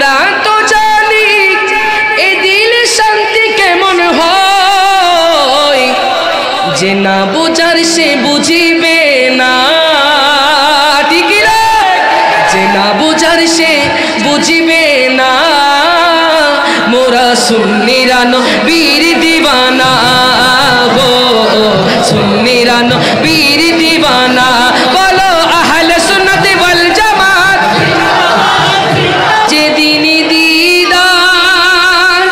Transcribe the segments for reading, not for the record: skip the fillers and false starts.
আমরা তো জানি এ দিল শান্তি কেমন হয়, যে না বুঝার সে বুঝিবে না, ঠিক না? যে না বুঝার সে বুঝিবে না, মোরা সুন্নিরা নবীর দিওয়ানা গো, সুন্নিরা নবীর দিওয়ানা। বলো আহলে সুন্নাত ওয়াল জামাত, যেদিন দিদার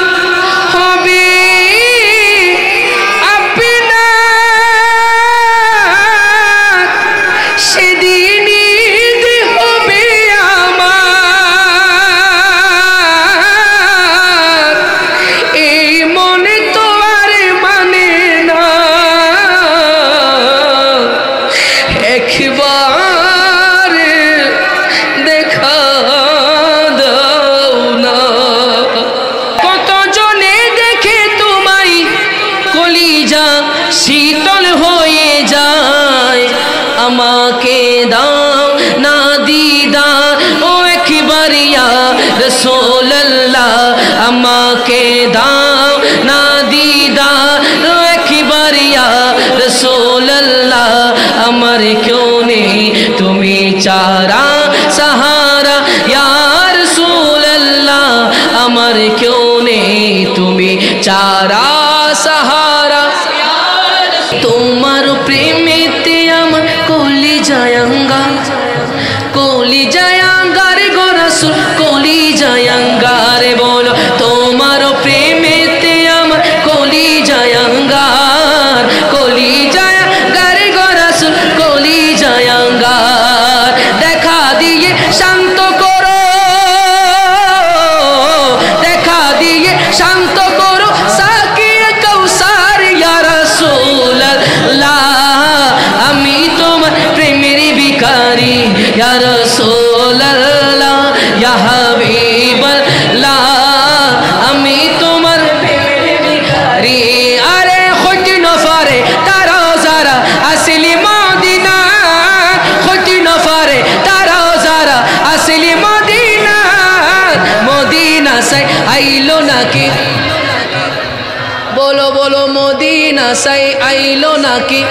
হবে আপনার, সেদিন ঈদ হবে আমার। এই মনে তো আর মানে না, একবার দেখা দাও না। কত জনে দেখে তোমায় কলিজা শীতল হয়ে যায়, আমাকে দাও না দিদার ও একবার ইয়া রাসূলুল্লাহ, আমাকে দাও না দিদার ও একবার ইয়া রাসূলুল্লাহ। আমার কেউ নেই তুমি চারা সাহারা ইয়া রাসূলুল্লাহ, আমার কেউ নেই তুমি চারা সাহারা। তোমার প্রেমেতে আমার কলিজায়াঙ্গা, কলিজায়াঙ্গার গো রাসূল, কলিজায়াঙ্গার। বলো তোমার প্রেমেতে আমার কলিজায়াঙ্গার, কলিজায়াঙ্গার গো রাসূল, কলিজায়াঙ্গার। দেখা দিয়ে শান্ত করো, দেখা দিয়ে শান্ত করো সাকিয়ে কাউসার ইয়া রাসূলুল্লাহ। আমি তোমার প্রেমের ভিখারি ইয়া রাসূলুল্লাহ, ইয়া হাবিবাল্লাহ, আমি তোমার প্রেমের ভিখারি। আরে খুঁটি নফরে তারা যারা আসলি মদিনা, খুঁটি নফরে তারা যারা আসলি মদিনা, মদিনা সাই আইলো নাকি? बोलो बोलो मदीना से आइलो ना कि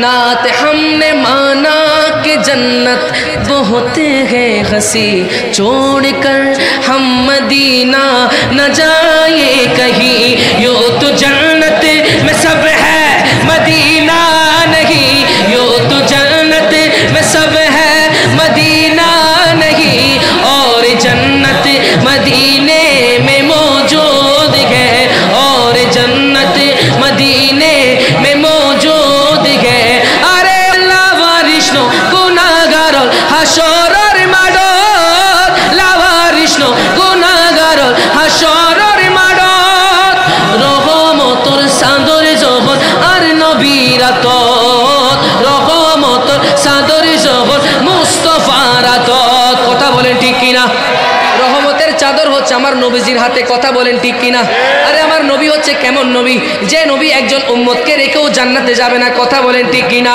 नात हमने माना कि जन्नत बहुत है हंसी, छोड़कर हम मदीना न जाए कहीं। यो तो जन्नत में सब है मदीना नहीं, यो तो जन्नत में सब है मदीना नहीं, और जन्नत मदीने में मौजूद है, और जन्नत मदीने में मौजूद है। अरे लावारिशनो गुनाहगारल हाशरर माडत, लावारिशनो गुनाहगारल हाशरर माडत, रहमतुर सादर जबन আর নবীরাত, রহমতর সাদর জবন মুস্তাফার আতত। কথা বলেন ঠিক কিনা? রহমতের চাদর হচ্ছে আমার নবীজির হাতে, কথা বলেন ঠিক কিনা? আরে আমার নবী হচ্ছে কেমন নবী, যে নবী একজন উম্মতকে রেখেও জান্নাতে যাবে না, কথা বলেন ঠিক কিনা?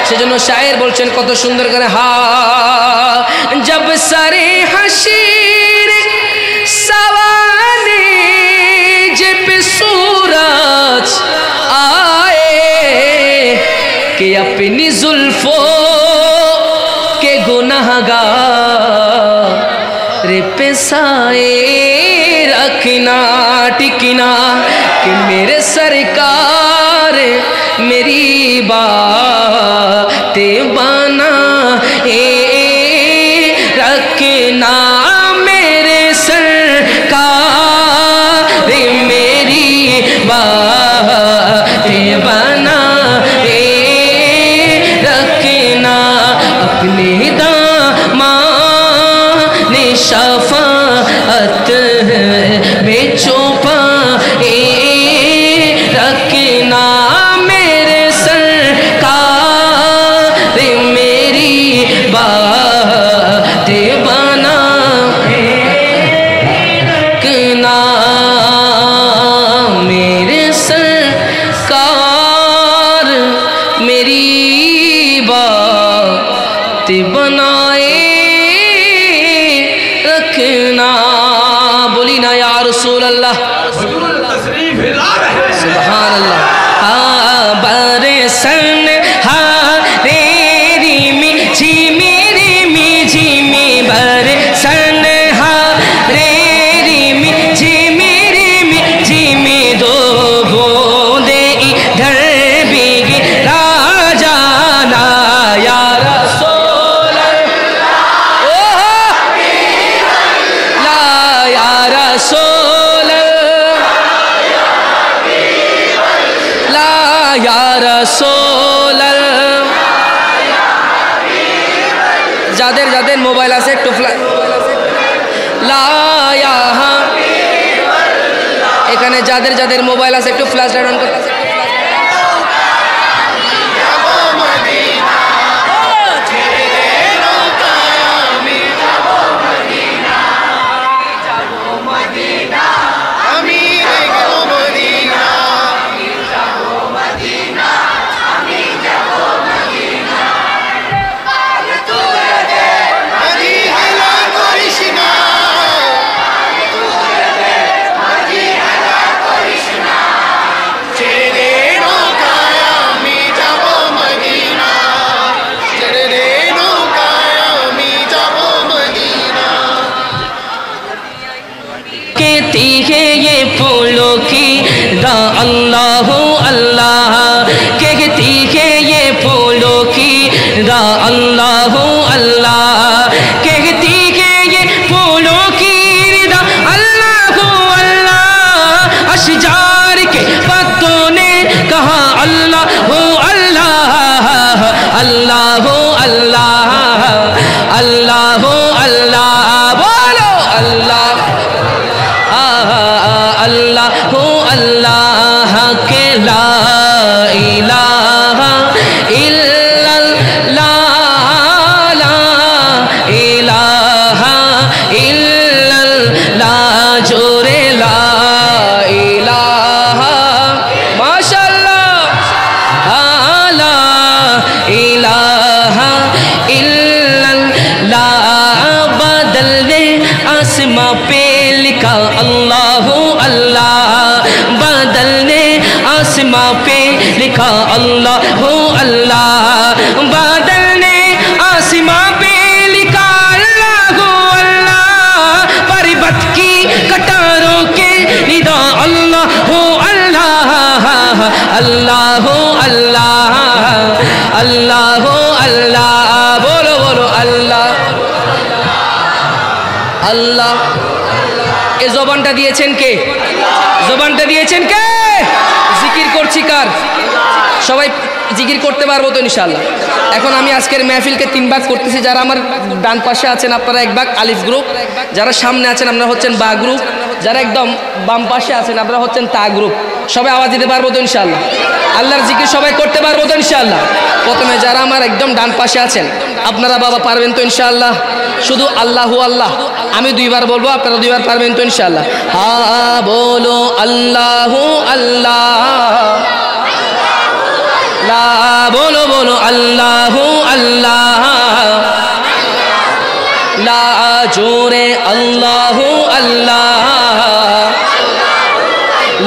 সেজন্য শায়ের বলছেন কত সুন্দর করে, হা জব সারে হাসির সওয়ানে জব सूरज आए कि अपनी जुल्फों के गुनाहगार पे साए रखना, टिकना कि मेरे सरकार मेरी बातें बना रखना, मेरे सरकार मेरी बातें बना रखना, अपने दामन शफाअत में छुपा रखना, मेरे सरकार मेरी बातें बना रखना, मेरे सरकार मेरी बातें बनाए रखना, बोली ना या रसूल अल्लाह, सुभान अल्लाह। बरसन हारेरी मी झिमी रिमी झिमी, बरसन हारेरी मी झिमी रिमी झिमी, दो बूंदे इधर भी गिरा जाना या रसूल अल्लाह, ला या रसूल या रसूल। যাদের যাদের মোবাইল আছে একটু লা ইলাহা, এখানে যাদের যাদের মোবাইল আছে একটু ফ্ল্যাশ লাইট অন করতে। कहती है ये फूलों की दा अल्लाह अल्लाह, कहती है ये फूलों की दा अल्लाह अल्लाह, कहती है ये फूलों की दा अल्लाह अल्लाह। अशजार के पत्तों ने कहा अल्लाह अल्लाह अल्लाह अल्लाह अल्लाह अल्लाह, बोलो अल्लाह अल्लाह अल्लाह के ला इलाहा इल्लल्लाह, ला इलाहा इल्लल्लाह, जोरे ला इलाहा माशाअल्लाह, ला इलाहा इल्लल्लाह। बदल दे आसमां पे लिखा अल्लाह अल्लाह, बदलने आसमां पे लिखा अल्लाह अल्लाह, बदलने आसमां पे लिखा अल्लाह अल्लाह। पर्वत की कटारों के निदा अल्लाह अल्लाह अल्लाह अल्लाह अल्लाह अल्लाह, बोलो बोलो अल्लाह अल्लाह। এ জবানটা দিয়েছেন কে? জবানটা দিয়েছেন কে? জিকির করছি কার? সবাই জিকির করতে পারবো তো ইনশাআল্লাহ। এখন আমি আজকের মেহফিলকে 3 ভাগ করতেছি। যারা আমার ডান পাশে আছেন আপনারা 1 ভাগ আলিফ গ্রুপ, যারা সামনে আছেন আপনারা হচ্ছেন বা গ্রুপ, যারা একদম বাম পাশে আছেন আপনারা হচ্ছেন তা গ্রুপ। সবাই আওয়াজ দিতে পারবো তো ইনশাআল্লাহ? আল্লাহর জিকির সবাই করতে পারবো তো ইনশাআল্লাহ? প্রথমে যারা আমার একদম ডান পাশে আছেন আপনারা বাবা পারবেন তো ইনশাআল্লাহ? শুধু আল্লাহু আল্লাহ, আমি 2 বার বলবো আপনারা 2 বার পারবেন তো ইনশাআল্লাহ? হ্যাঁ বলো আল্লাহু আল্লাহ, লা बोलो बोलो अल्लाह अल्लाह, ला जोरे अल्लाह अल्लाह,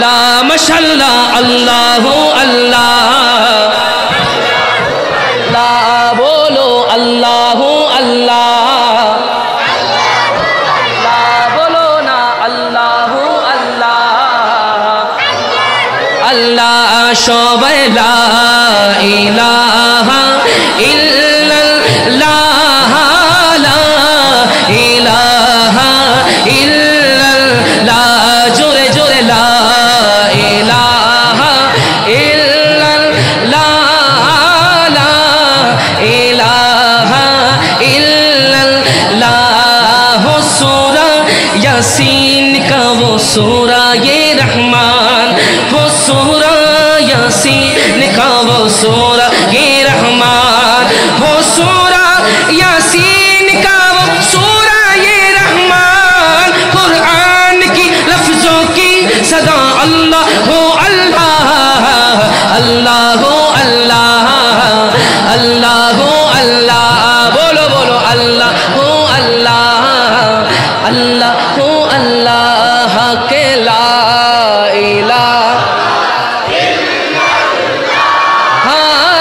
ला मशाल्लाह अल्लाह अल्लाह, ला बोलो अल्लाह अल्लाह, ला बोलो ना अल्लाह अल्लाह अल्लाह। সবাই লা ইলাহা ইল্লাল্লাহ, লা ইলাহা ইল্লাল্লাহ, জোরে জোরে লা ইলাহা ইল্লাল্লাহ, লা ইলাহা इल्लल्लाह। सूरा यासीन का वो सूरा ये रहमान, वो सूरा यासीन का वो सूरा ये रहमान, वो सूरा यासीन का वो सूरा ये रहमान। कुरान की लफ्जों की सदा अल्लाह हो अल्लाह, अल्लाह हो अल्लाह, अल्लाह हो अल्लाह। बोलो बोलो अल्लाह हो अल्लाह, اللہ اللہ کے لا الہ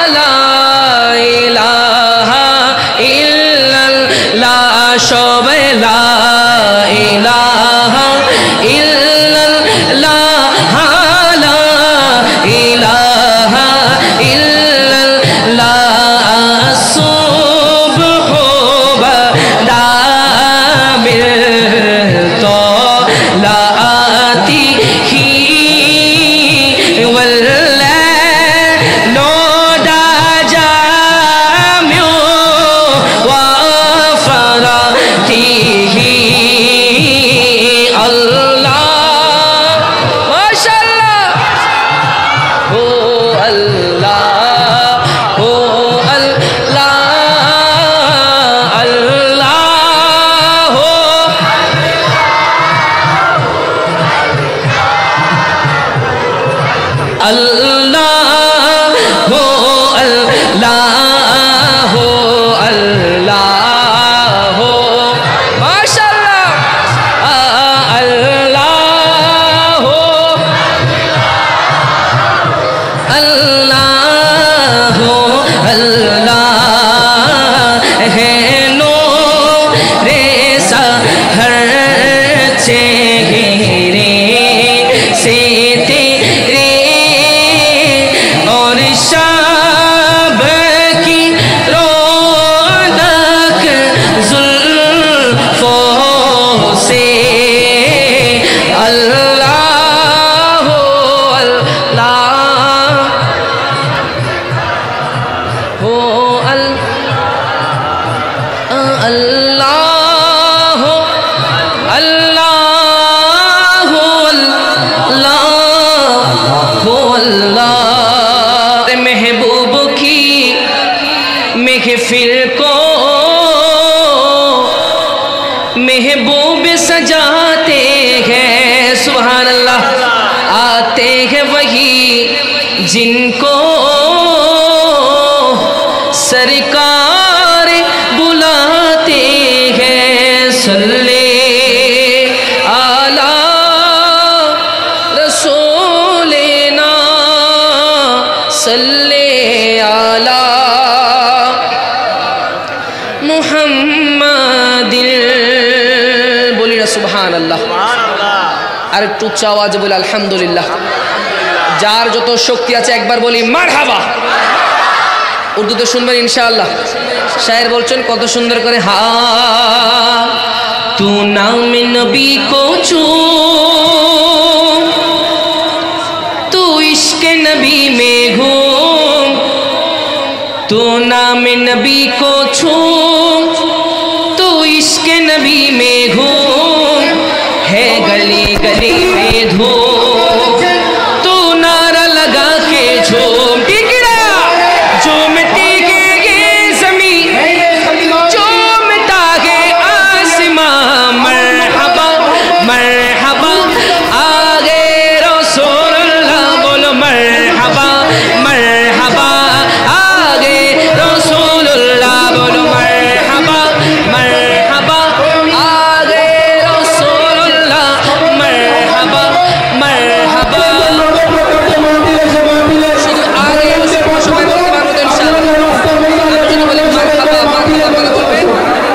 لا الہ الا اللہ شوب لا الہ الا اللہ لا الہ الا اللہ صبح بدا تو لا آتی ہی واللیل دا جامع وفراتیہ اللہ ماشاء اللہ ہو اللہ ہو اللہ اللہ ہو اللہ ہو اللہ ہو اللہ ہو ماشاء اللہ اللہ ہو اللہ ہو اللہ ہے نور سحر چہرے سے تیرے اور شب کی رونق زلفوں سے اللہ ہو اللہ ہو اللہ ہو اللہ ہو اللہ ہو اللہ محبوب کی محفل کو محبوب سجاتے ہیں سبحان اللہ آتے ہیں وہی جن کو سرکار بلاتے ہیں صلی علی رسولنا صلی علی محمد بولی نا سبحان اللہ আর একটু উচ্চ আওয়াজে বলি আলহামদুলিল্লাহ যার যত শক্তি আছে একবার বলি মারহাবা উর্দুতে শুনবেন ইনশাআল্লাহ শায়ের বলছেন কত সুন্দর করে হা তু নাম নবী কো চু তু ইশকে নবী মে ঘুম তু নাম নবী কো ছু তু ইশকে নবী মে ঘুম ہے گلی گلی میں دھوم تو نعرہ لگا کے جھوم ٹکڑا جھومتی گے یہ زمین جھومتا گے آسمان مرحبا مرحبا آگے رسول اللہ بولو مرحبا مرحبا آگے رسول اللہ بولو مرحبا مرحبا آگے رسول اللہ مرحبا مرحبا শুধু আগে সময় বলতে পারবো তো ইনশাআল্লাহ আপনি বলেন মারহাবা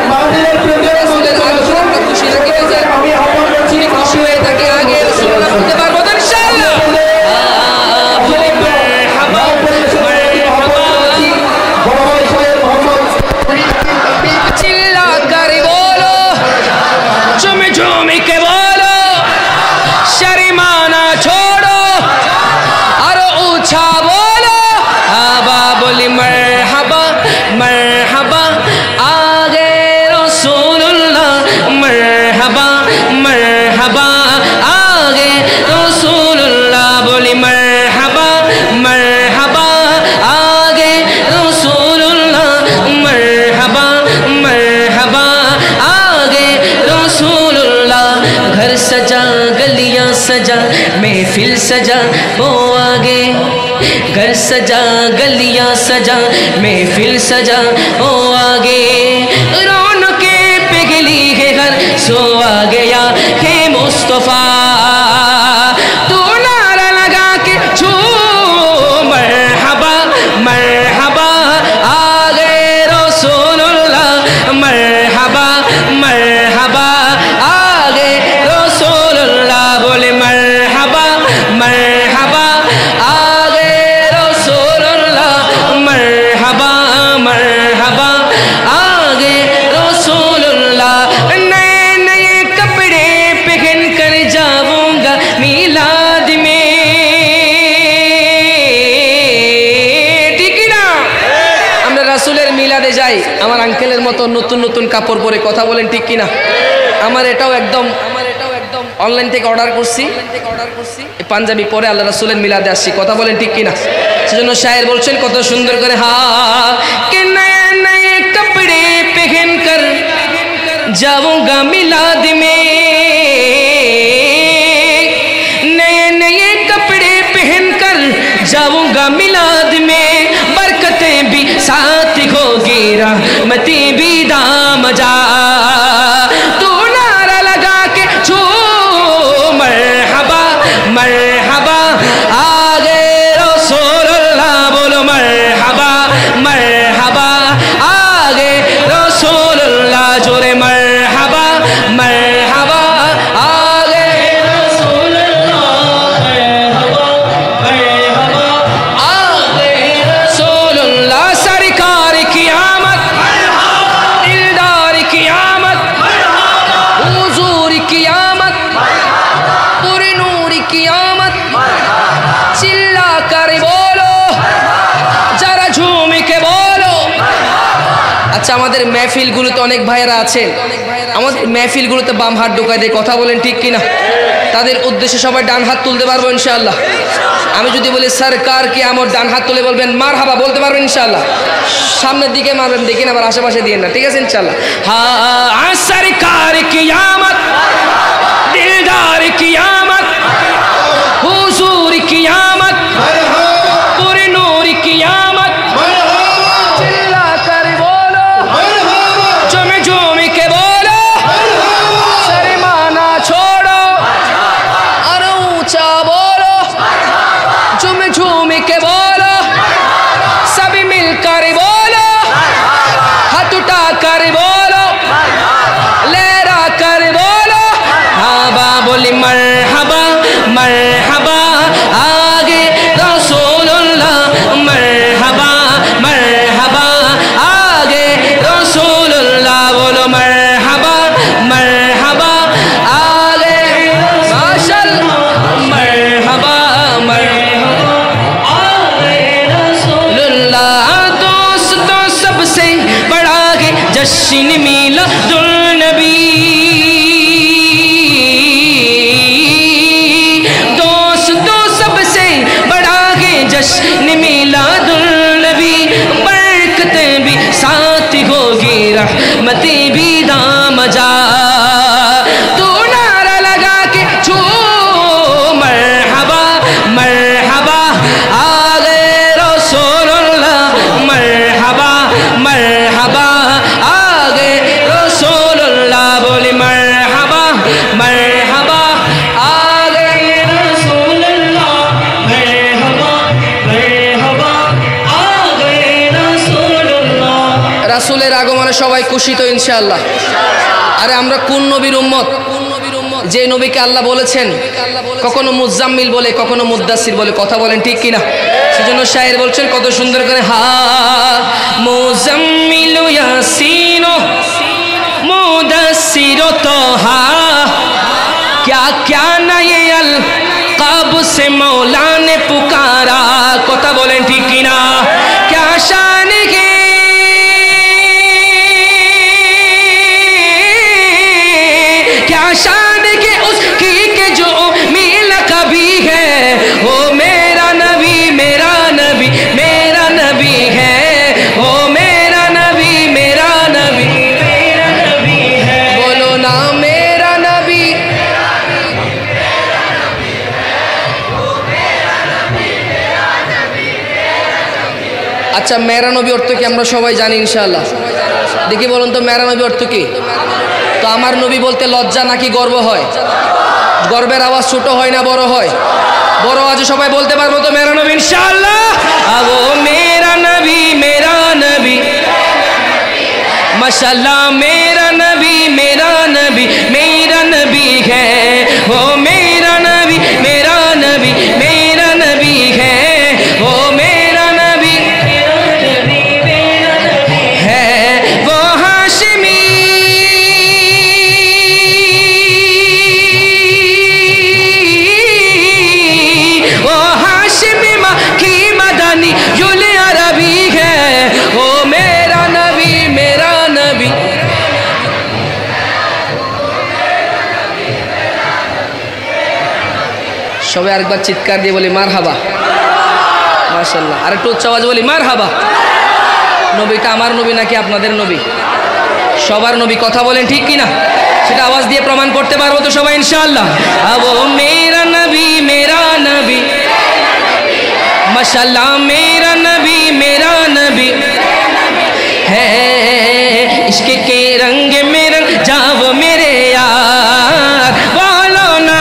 মারহাবা বলে বলবেন রাসূলের আগমনে খুশি রাখি যায় যিনি খুশি হয়ে থাকে আগে রাসূলুল্লাহ বলতে পারবো তো ইনশাআল্লাহ বলি মারহাবা মারহাবা চিল্লা করে বলো झूम झूम के बोलो शर्माना छोड़ो और ऊंचा बोलो आबा बोली मरहबा मरहबा आगे रसूलुल्लाह मरहबा मरहबा आगे रसूलुल्लाह बोली मरहबा मरहबा आगे रसूलुल्लाह मरहबा मरहबा आगे रसूलुल्लाह घर सजा गलियां सजा महफिल सजा वो आगे घर सजा गलियां सजा महफिल सजा वो आगे रौनके पिघली है घर सो आगे আমার আঙ্কেলের মতো নতুন নতুন কাপড় পরে, কথা বলেন ঠিক কিনা? আমার এটাও একদম অনলাইন থেকে অর্ডার করছি, পাঞ্জাবি পরে আল্লাহ রাসূলের মিলাদে আসছি, কথা বলেন ঠিক কিনা? সেজন্য শায়ের বলছেন কত সুন্দর করে, হা কে নয়ে নয়ে কপড়ে পহন কর जाऊंगा मिलाद में, नए नए कपड़े पहन कर जाऊंगा मिलाद में, बरकतें भी साथ होगी रहमतें भी दामजा, तू नारा लगा के छू मरहबा मरहबा, आगे रसूलुल्लाह बोलो मरहबा मरहबा, आगे रसूलुल्लाह जोरे मरहबा मरहबा, आगे रसूलुल्लाह मरहबा मरहबा, आगे रसूलुल्लाह, सरकार की आमद, दिलदार की आमद, हुजूर की आमद, पूरे नूर की आमद, चिल्ला कर बोलो, जरा झूम के बोलो। আচ্ছা, আমাদের মেহফিলগুলোতে অনেক ভাইয়েরা আছেন, আমাদের মেহফিলগুলোতে বাম হাত ঢোকায় দেয়, কথা বলেন ঠিক কিনা? তাদের উদ্দেশ্যে সবাই ডান হাত তুলতে পারবো ইনশাআল্লাহ? আমি যদি বলি সরকার কি আমর, ডান হাত তুলে বলবেন মারহাবা, বলতে পারবেন ইনশাআল্লাহ? সামনের দিকে মারবেন, দেখি না আবার আশেপাশে দিয়ে না, ঠিক আছে ইনশাআল্লাহ? হ্যাঁ, সরকার কি আমত, দিলদার কি আমত, হুজুর কি আমত, पूरे नूर की आमद, चिल्ला कर बोलो, झूम झूम के बोलो, शर्माना छोड़ो और ऊंचा बोलो, झूम झूम के बोलो, सभी मिलकर बोलो, हाथ उठा कर बोलो, लहरा कर बोलो, हाबा बोली मरहबा मरहबा, आगे रसूलुल्लाह मरहबा मरहबा, आगे रसूलुल्लाह बोलो मरहबा मरहबा, आगे माशाअल्लाह मरहबा मरहबा, आगे रसूलुल्लाह, दोस्तों सबसे बड़ा है जश्न मिलादुल नबी, दोस्तों सबसे बड़ा है जश्न मिलादुल नबी, बरकतें भी साथ होगी रहमतें भी दामजा, तू नारा लगा के छू मरहबा मरहबा, आगे रसूलुल्लाह मरहबा मरहबा, आगे रसूलुल्लाह बोले मरहबा मरहबा, आगे रसूलुल्लाह मरहबा मरहबा, आगे रसूलुल्लाह। রাসূলের আগমনে সবাই খুশি তো ইনশাআল্লাহ? আরে আমরা কোন নবীর উম্মত? যে নবীকে আল্লাহ বলেছেন কখনো মুজাম্মিল বলে, কখনো মুদ্দাসির বলে, কথা বলেন ঠিক কিনা? সেজন্য শায়ের বলছেন কত সুন্দর করে, হা মুজাম্মিলু ইয়াসিনো মুদাসসিরু তোহা, क्या क्या ना ये अलकाब से मौला ने पुकारा, কথা বলেন ঠিক কিনা? क्या शान है, क्या शान है उसकी के जो मिला कभी है, ओ मेरा नबी मेरा नबी मेरा नबी है, ओ मेरा नबी मेरा नबी मेरा नबी है, बोलो ना मेरा नबी। আচ্ছা, মেরা নবী অর্থ কি আমরা সবাই জানি ইনশাআল্লাহ? দেখি বলুন তো মেরা নবী অর্থ কি? তো আমার নবী বলতে লজ্জা নাকি গর্ব হয়? গর্বের আওয়াজ ছোট হয় না বড় হয়? বড় আওয়াজে সবাই বলতে পারবো তো মেরা নবী ইনশাআল্লাহ? ও মেরা নবী माशाल्लाह मेरा नबी मेरा नबी है, वो मेरा नबी है, वो मेरा नबी है, वो हाशिमी मक्की मदनी युल अरबी है, वो मेरा नबी সবাই আরেকবার চিৎকার দিয়ে বলি মারহাবা, মাশাআল্লাহ। আর একটু উচ্চ আওয়াজ বলি মারহাবা। নবীটা আমার নবী নাকি আপনাদের নবী? সবার নবী। কথা বলেন ঠিক কিনা? সেটা আওয়াজ দিয়ে প্রমাণ করতে পারবো তো সবাই ইনশাআল্লাহ? আবো মেরা নবী মাশাআল্লাহ, মেরা নবী है इश्क के रंग में रंग जाओ मेरे यार, बोलो ना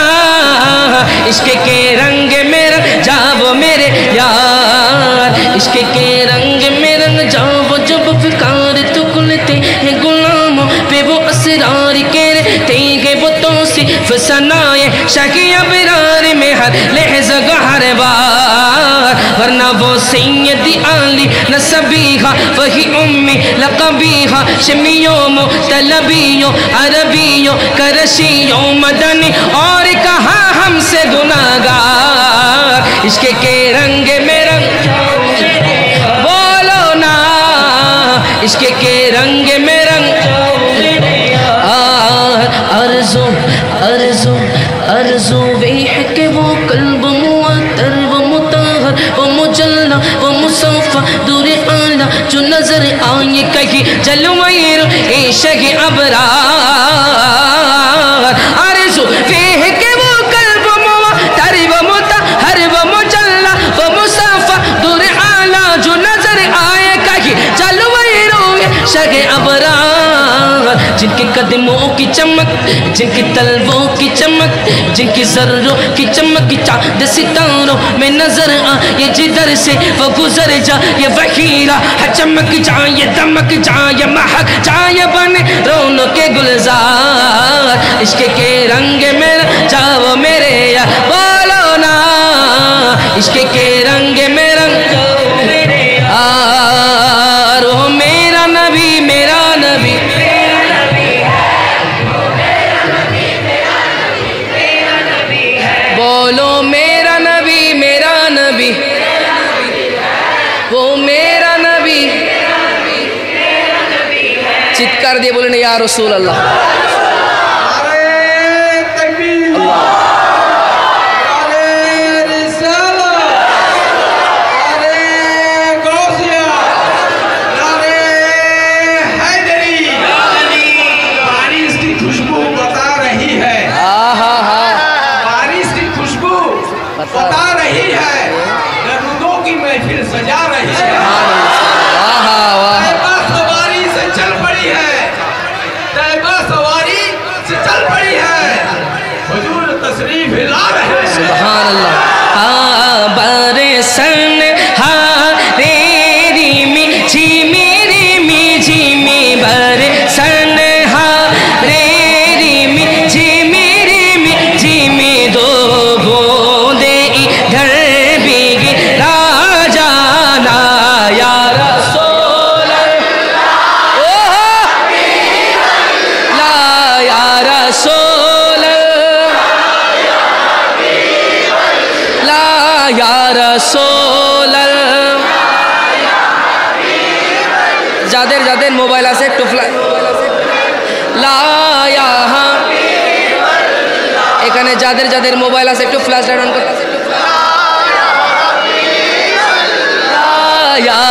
इश्क के रंग में रंग जाओ मेरे यार, इश्क के रंग में रंग जाओ जब फिकार तो खुलते हैं गुलामों पे वो असरार के रहते हैं वो तो सिर्फ सनाए शाकी अबरार में हर लहज़ा हर बार, वरना वो सैयदी आली नसबीहा वही उम्मी लक़बीहा, शमियों मुतलबियों अरबियों करशियों मदनी और कहा हमसे गुनाहगार, इश्क के रंग में रंग बोलो ना, इश्क के रंग में रंग अर्ज़ू अर्ज़ू अर्ज़ू वे है कि वो कल्ब मुअत्तर वो मुताहर वो मुजल्ला वो मुसफ़ा दूर आला जो नजर आए कहीं जलवैर इश्क़ अबरार, अर्ज़ू वे है कि वो कल्ब मुअत्तर वो मुताहर वो मुजल्ला वो मुसफ़ा दूर आला जो नजर आए कहीं जलवैर इश्क़ अबरार, जिनके कदमों की चमक जिनकी तलवों की चमक जिनकी जर्रों की चमक चाँद सितारों में नजर आ, ये जिधर से वो गुजर जा ये वहीरा है चमक जाए ये दमक जाए ये महक जाए बने रौनक के गुलजार, इश्क के रंग में जाओ मेरे यार, बोलो ना इश्क के रंग में रंग यार, ओ मेरा नबी बोलो मेरा नबी वो मेरा नबी, चित्कार दिए बोले या रसूल अल्लाह। बता रही है दरूदों की महफिल सजा रही है, तैबा सवारी से चल पड़ी है, तैबा सवारी से चल पड़ी है, हुजूर तशरीफ ला रहे हैं। सुभान अल्लाह। बरसन हारेरी में झिमी झिमी बरसन हारेरी में झिमी झिमी दो যাদের যাদের মোবাইল আছে একটু এখানে যাদের যাদের মোবাইল আছে একটু ফ্ল্যাশ লাইট অন করতে ইয়া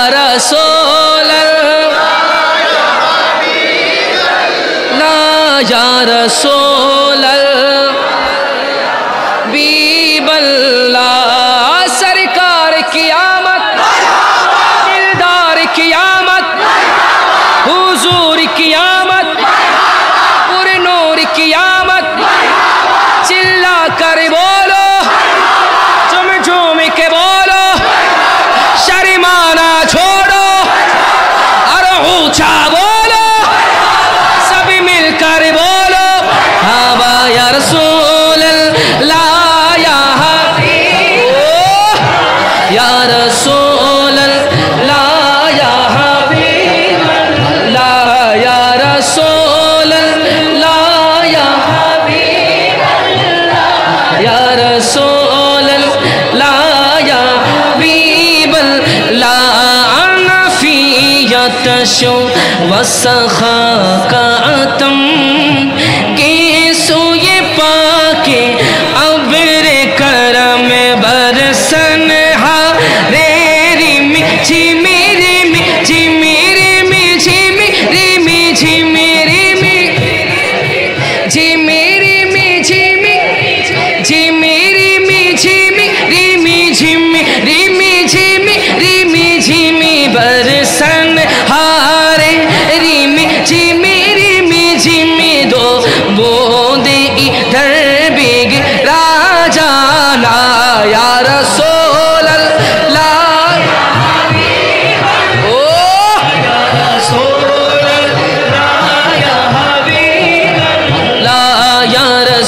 রাসূলুল্লাহ बीबल्लाह सरकार क़यामत दिलदार क़यामत हुजूर क़यामत पूरे नूर क़यामत चिल्ला कर बोलो झूम झूम के बोलो शर्माना छोड़ो और ऊंचा बोलो सभी मिलकर बोलो हावा या रसूल अल्लाह या रसूल अल्लाह या हबीब अल्लाह या रसूल अल्लाह या हबीब अल्लाह या रसूल अल्लाह या हबीब अल्लाह नफियत शो वसखा का तुम के सोए पाके अब्र करम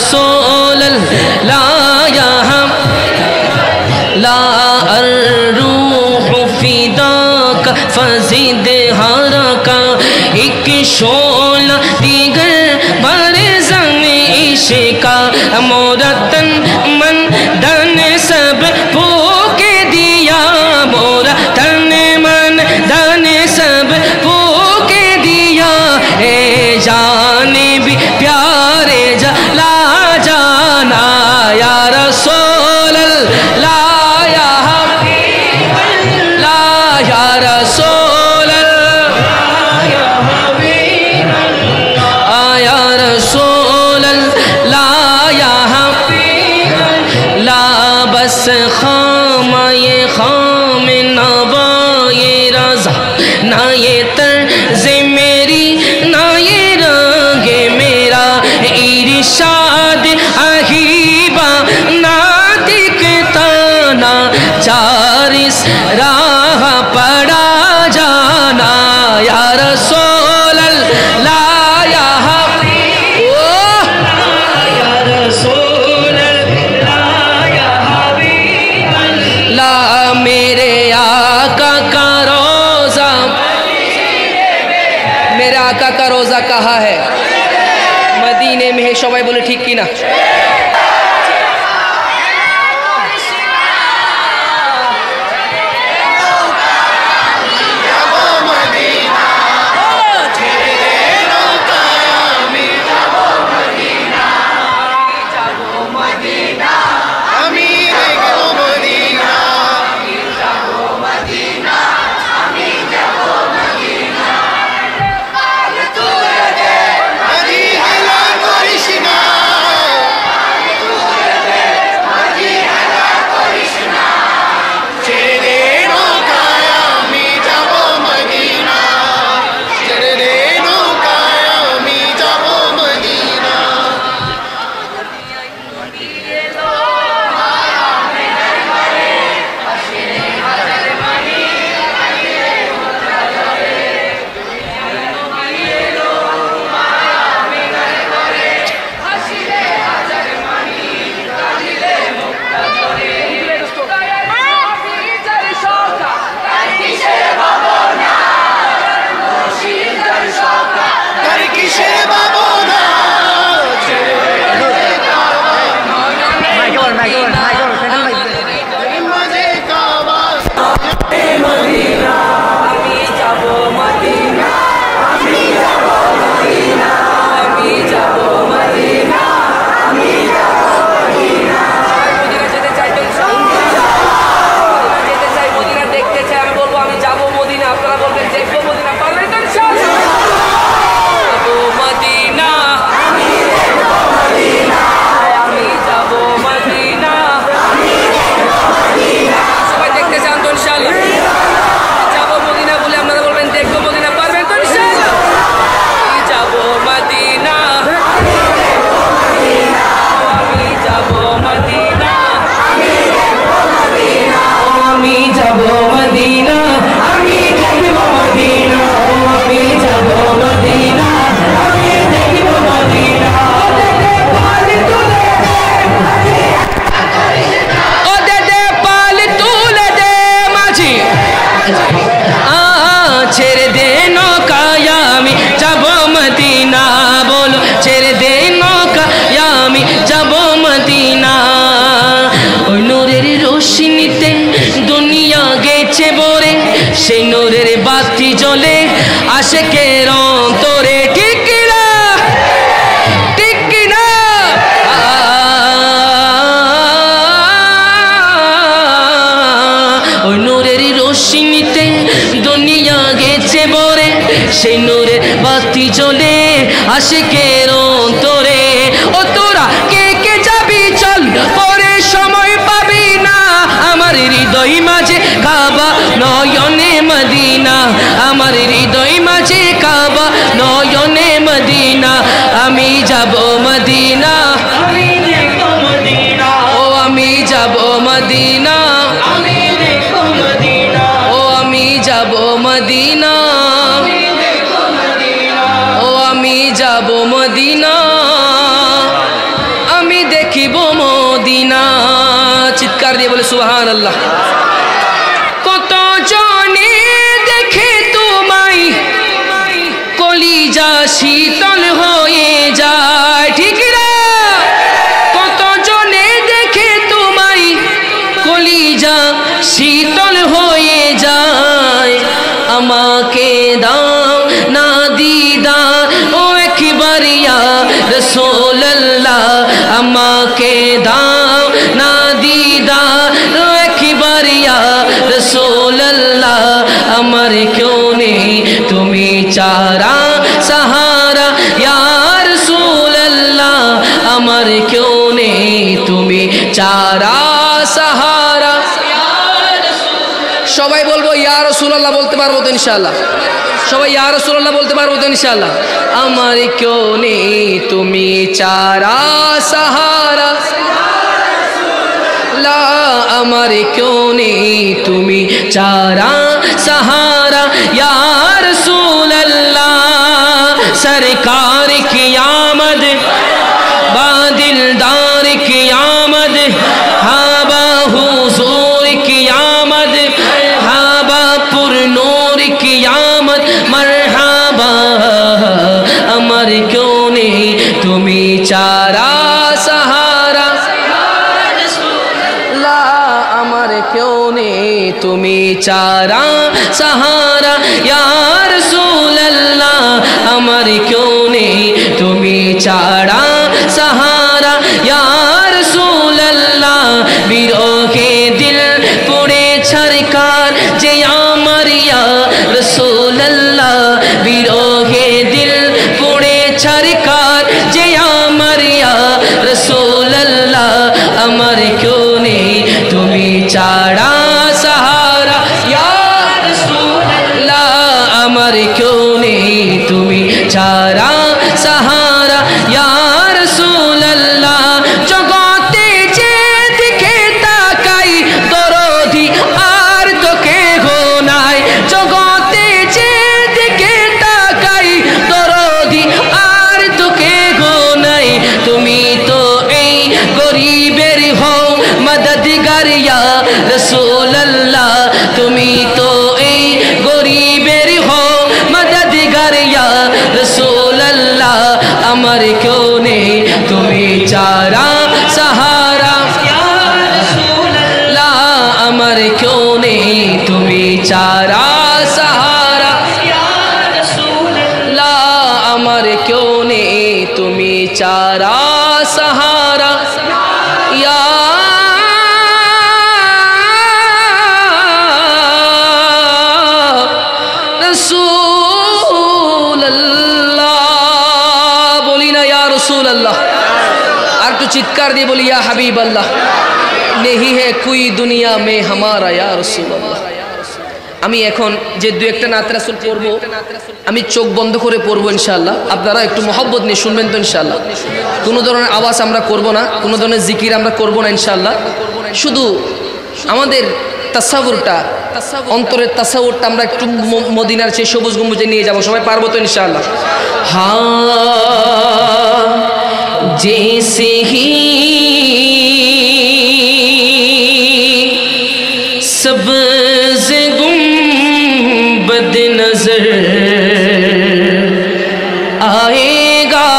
रसूल ला या हम ला अर्रूह फिदाका फज़िद हरका एक शोला दीगर बड़े ज़ंग इश्का मोरा तन मन धन सब फूक दिया मोरा तन मन धन सब फूक दिया ए जाने भी प्यारे जला जाना या रसूल ला या हबीब ला या रसूल या हबीब या रसूल ला या हबीब ला बस खाम ये खाम नवा ये रज़ा ना ये तर्ज़ मेरी ना ये रंगे मेरा इरशाद अहीबा ना दिखता ना चार इस राह पड़ा जाना या रसूल ला या हबीब या रसूल ला या हबीब ला मेरे आका का रोज़ा मेरे आका का रोज़ा कहाँ है मदीने में है सबाई बोले ठीक की ना সেই নূরের বাতি জ্বলে আশিকের অন্তরে ঠিক কিনা ঠিক কিনা ওই নূরের রোশনীতে দুনিয়া গেছে ভরে সেই নূরের বাতি জ্বলে আশিকের অন্তরে ও তোরা কে কে যাবি চল পরে সময় পাবি না আমার হৃদয় মাঝে কাবা নয়নে মদিনা আমার হৃদয় মাঝে কাবা নয়নে মদিনা আমি যাব মদিনা আমি দেখব মদিনা ও আমি যাব মদিনা আমি দেখব মদিনা ও আমি যাব মদিনা আমি দেখব মদিনা ও আমি যাব মদিনা দেখিব মদিনা। চিৎকার দিয়ে বলে সুবহানাল্লাহ। কত জনে দেখে তোমায় কলিজা শীতল হয়ে যায়, ঠিক না? কত জনে দেখে তোমায় কলিজা শীতল হয়ে যায়। আমাকে দাও না দিদার ও একবার ইয়া রাসূলুল্লাহ, আমাকে দাও না দিদার ও একবার ইয়া রাসূলুল্লাহ। আমার কেউ নেই তুমি চারা সাহারা ইয়া রাসূলুল্লাহ, আমার কেউ নেই তুমি চারা সাহারা। সবাই বলবো ইয়া রাসূলুল্লাহ, বলতে পারবো তো ইনশাআল্লাহ? সবাই ইয়া রাসূলুল্লাহ বলতে পারবো তো ইনশাআল্লাহ? আমার কেউ নেই তুমি চারা সাহারা, লা আমার কেউ নেই তুমি চারা সাহারা ইয়া রাসূলুল্লাহ। সরকার की आमद बादिलदार की आमद, हाबा हुजूर की आमद, हाबा पुर नूर की आमद, मरहबा अमर क्यों नहीं तुम्ही चारा सहारा, ला अमर क्यों नहीं तुम्ही चारा सहारा या रसूलल्लाह, अमर क्यों नहीं तुम्ही चारा सहारा या रसूलल्लाह। বিরহে দিল পড়ে ছরকার যে আমার ইয়া রাসূলুল্লাহ, বিরহে দিল পড়ে ছরকার যে আমার ইয়া রাসূলুল্লাহ। আমার কেউ নেই তুমি চারা সাহারা ইয়া রাসূলুল্লাহ, আমার কেউ নেই তুমি চারা সাহারা ইয়া রাসূলুল্লাহ। জগতে যে দিকে তাকাই দরদি আর তো কেহ নাই, জগতে যে দিকে তাকাই দরদি আর তো কেহ নাই। তুমি তো এই গরিবের হও মদদগার ইয়া রাসূলুল্লাহ, তুমি তো এই গরিবের হও মদদগার ইয়া রাসূলুল্লাহ। আমার কেউ নেই তুমি চারা সাহারা ইয়া রাসূলুল্লাহ, আমার কেউ নেই তুমি চারা সাহারা ইয়া রাসূলুল্লাহ, আমার কেউ নেই তুমি চারা সাহারা ইয়া রাসূলুল্লাহ। বলি না ইয়া রাসূলুল্লাহ? আর একটু চিৎকার দিয়ে বলি ইয়া হাবিবাল্লাহ। নেহি হে কোই দুনিয়া মে হামারা ইয়া রাসূলুল্লাহ। আমি এখন যে দু একটা নাত রাসূল পড়বো, আমি চোখ বন্ধ করে পড়বো ইনশাআল্লাহ। আপনারা একটু মহব্বত নিয়ে শুনবেন তো ইনশাআল্লাহ। কোনো ধরনের আওয়াজ আমরা করব না, কোনো ধরনের জিকির আমরা করব না ইনশাআল্লাহ। শুধু আমাদের তাসাউরটা, অন্তরের তাসাউরটা আমরা একটু মদিনার সেই সবুজ গম্বুজে নিয়ে যাব। সবাই পারবো তো ইনশাআল্লাহ? হ্যাঁ, जैसे ही सब्ज़ गुंबद नजर आएगा,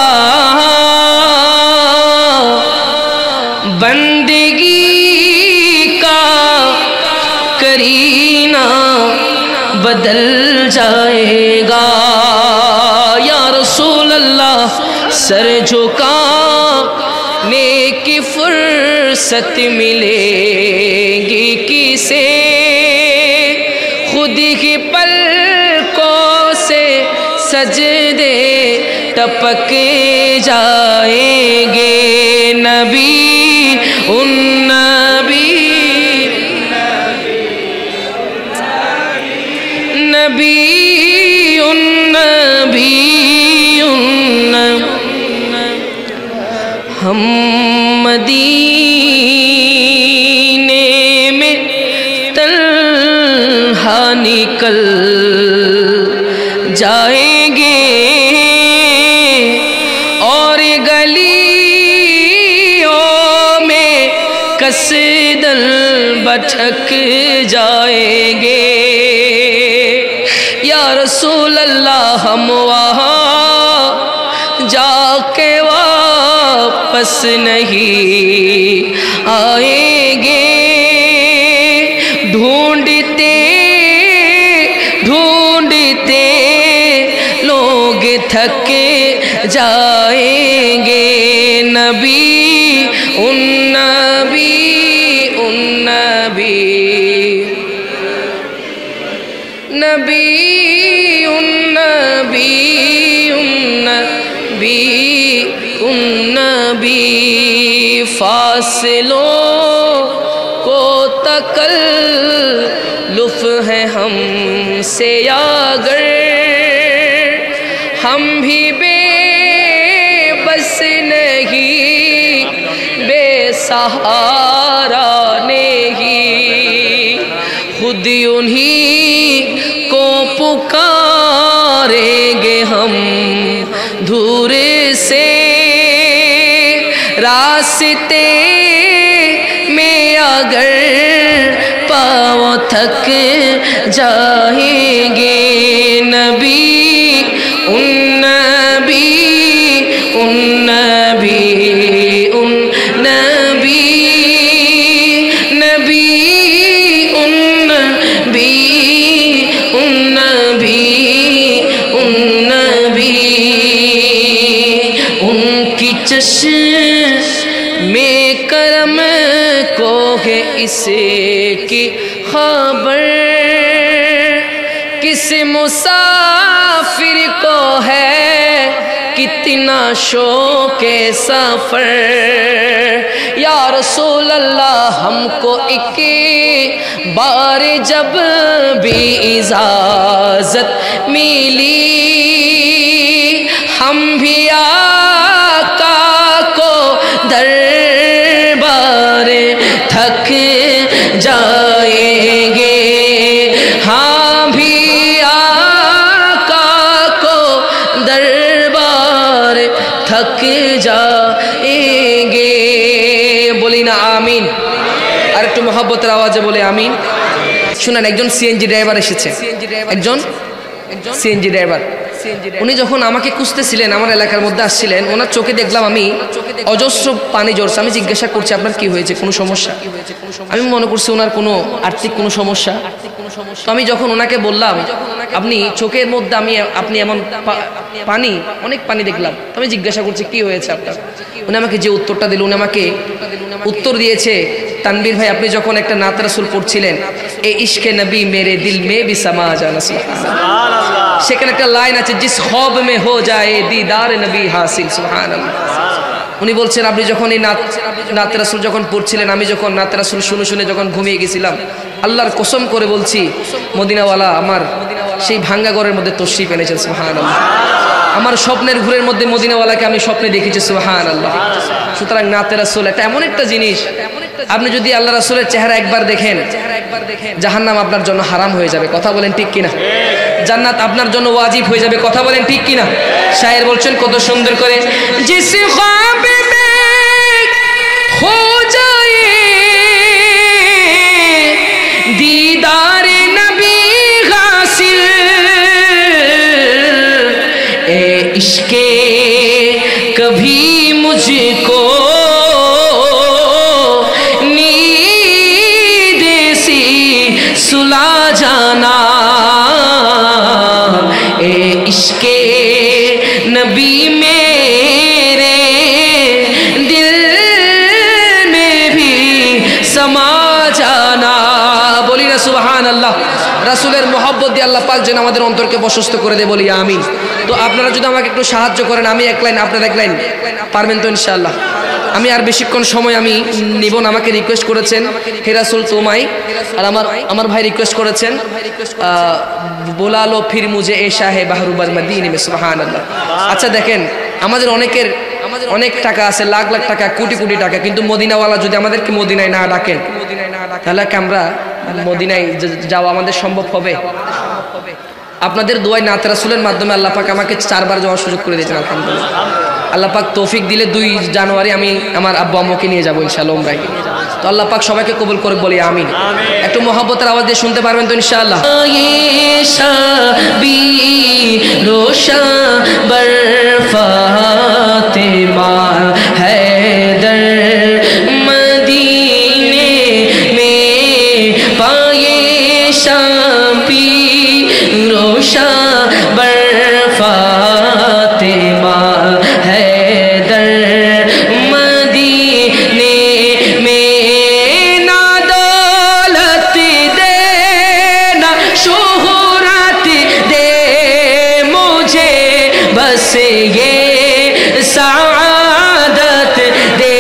बंदगी का करीना बदल जाएगा। या रसूल अल्लाह, सर झुकाने की फुर्सत मिलेगी किसे, खुद ही पलकों से सजदे टपक जाएंगे। नबी उन नबी, नबी उन नबी, हम मदीने में तन्हा निकल जाएंगे और गलियों कसदल भटक जाएंगे। या रसूल अल्लाह हम वहाँ जाके वापस नहीं आएंगे। ढूंढते ढूंढते लोग थक जाएंगे। नबी उन नबी उन नबी नबी उन नबी उन नबी उन नबी फासलों को तकल्लुफ़ है हमसे अगर हम भी बेबस नहीं बेसहारा नहीं खुद उन्हीं को पुकारेंगे हम दूर से रास्ते में अगर पाँव थक जाएंगे। नबी उन नबी उन नबी उन नबी नबी उन नबी उन नबी उन नबी उनकी चश्मे करम को है इसकी खबर किस मुसाफिर को है कितना शौक़ सफ़र। या रसूल अल्लाह हमको एक बार जब भी इजाज़त मिली हम भी आका को दरबार थक जाएंगे। हाँ भी आका को दरबार थक जाएंगे। बोली ना आमीन। আর একটু মহব্বতের আওয়াজে বলে আমিন। শুনেন একজন সিএনজি ড্রাইভার এসেছে, একজন সিএনজি ড্রাইভার। উনি যখন আমাকে খুঁজতেছিলেন আমার এলাকার মধ্যে আসছিলেন ওনার চোখে দেখলাম আমি অজস্র পানি ঝরছে। আমি জিজ্ঞাসা করছি আপনার কি হয়েছে, কোনো সমস্যা? আমি মনে করছি ওনার কোনো আর্থিক কোনো সমস্যা। তো আমি যখন ওনাকে বললাম আপনি চোখের মধ্যে আপনি এমন পানি অনেক পানি দেখলাম, আমি জিজ্ঞাসা করছি কি হয়েছে আপনার। উনি আমাকে যে উত্তরটা দিল উনি আমাকে উত্তর দিয়েছে তানবীর ভাই আপনি যখন একটা নাত রাসূল পড়ছিলেন এ ইশকে নবী মেরে দিল মে ভি সমা জানা সুবহানাল্লাহ, সেখানে একটা লাইন আছে জিস খ্বাব মে হো যায় দিদার নবী হাসিল সুবহানাল্লাহ। উনি বলছেন আপনি যখন এই নাত রাসূল যখন পড়ছিলেন আমি যখন নাত রাসূল শুনে শুনে যখন ঘুমিয়ে গেছিলাম আল্লাহর কসম করে বলছি মদিনাওয়ালা আমার সেই ভাঙ্গা ঘরের মধ্যে তশরিফ এনেছেন সুবহানাল্লাহ। আমার স্বপ্নের ঘরের মধ্যে মদিনাওয়ালাকে আমি স্বপ্নে দেখেছি সুবহানাল্লাহ। সুতরাং নাতে রাসূল এটা এমন একটা জিনিস আপনি যদি আল্লাহ রাসূলের চেহারা একবার দেখেন জাহান্নাম আপনার জন্য হারাম হয়ে যাবে। কথা বলেন ঠিক কিনা? জান্নাত আপনার জন্য ওয়াজিব হয়ে যাবে। কথা বলেন ঠিক কিনা? শায়ের বলছেন কত সুন্দর করে জিস খ্বাব মে হো যায় दीदार नबी हासिल ए इश्के कभी मुझको नींद सी सुला जाना ए इश्के नबी मेरे दिल में भी समा जाना। বলি না সুবহানাল্লাহ। রাসূলের মহব্বত দিয়ে আল্লাহ পাক যেন আমাদের অন্তরকে প্রশস্ত করে দেয় বলি আমিন। তো আপনারা যদি আমাকে একটু সাহায্য করেন আমি এক লাইন আপনারা এক লাইন পারবেন তো ইনশাআল্লাহ? আমি আর বেশিক্ষণ সময় আমি নিব না। আমাকে রিকোয়েস্ট করেছেন হে রাসূল তোমায় আর আমার ভাই রিকোয়েস্ট করেছেন बोला लो फिर मुझे ऐशा है बहरुबर मदीने में सुबहानाल्लाह। আচ্ছা দেখেন আমাদের অনেকের অনেক টাকা আছে লাখ লাখ টাকা কোটি কোটি টাকা কিন্তু মদিনাওয়ালা যদি আমাদেরকে মদিনায় না ডাকেন তাহলে কি আমরা মদিনায় যাওয়া আমাদের সম্ভব হবে? আপনাদের দোয়ায় নাত রাসূলের মাধ্যমে আল্লাহ পাক আমাকে 4 বার যাওয়ার সুযোগ করে দিয়েছেন আলহামদুলিল্লাহ। আল্লাহ পাক তৌফিক দিলে 2 জানুয়ারি আমি আমার আব্বু আম্মুকে নিয়ে যাবো ইনশাআল্লাহ উমরায়। তো আল্লাহ পাক সবাইকে কবুল করে বলি আমিন। একটু মোহাব্বতের আওয়াজ দিয়ে শুনতে পারবেন তো ইনশাআল্লাহ। রোশা बर फातिमा हैदर मदीने में पाए शाबी रोशा बर फातिमा हैदर मदीने में ना दौलत दे ना शोहरत दे मुझे बस ये सआदत दे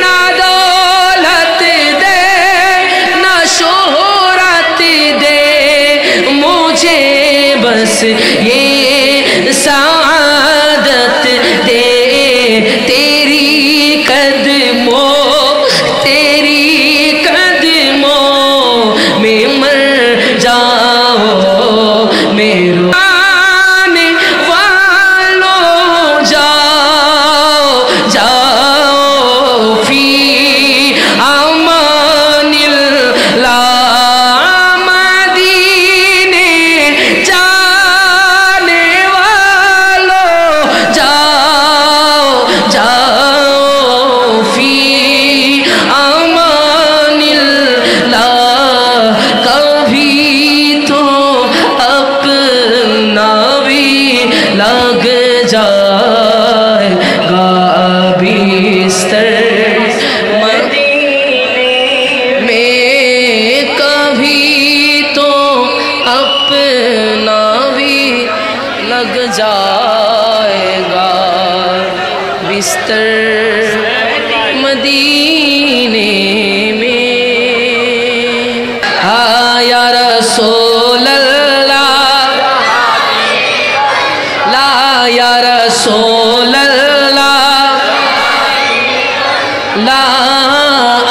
ना दौलत दे ना शोहरत दे मुझे बस ये सआदत दे तेरी कदमों में मर जाओ मेरो लग जाएगा बिस्तर मदीने में कभी तो अपना भी लग जाएगा बिस्तर मदीने में। हाँ या रसूल या रसूल अल्लाह ला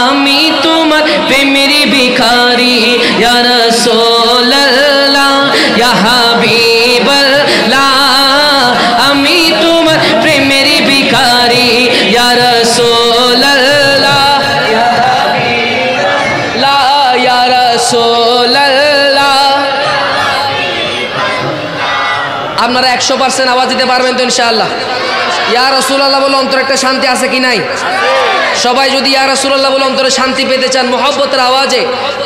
अमी तुमर पे मेरी भिखारी या रसूल अल्लाह या हबीब अल्लाह अमी तुमर पे मेरी भिखारी या रसूल अल्लाह ला या रसूल अल्लाह। আপনারা 100% আওয়াজ দিতে পারবেন তো ইনশাআল্লাহ। ইয়া রাসূলুল্লাহ বলে অন্তরে একটা শান্তি আছে কি নাই? সবাই যদি ইয়া রাসূলুল্লাহ বলে অন্তরে শান্তি পেতে চান মুহাব্বতের আওয়াজে,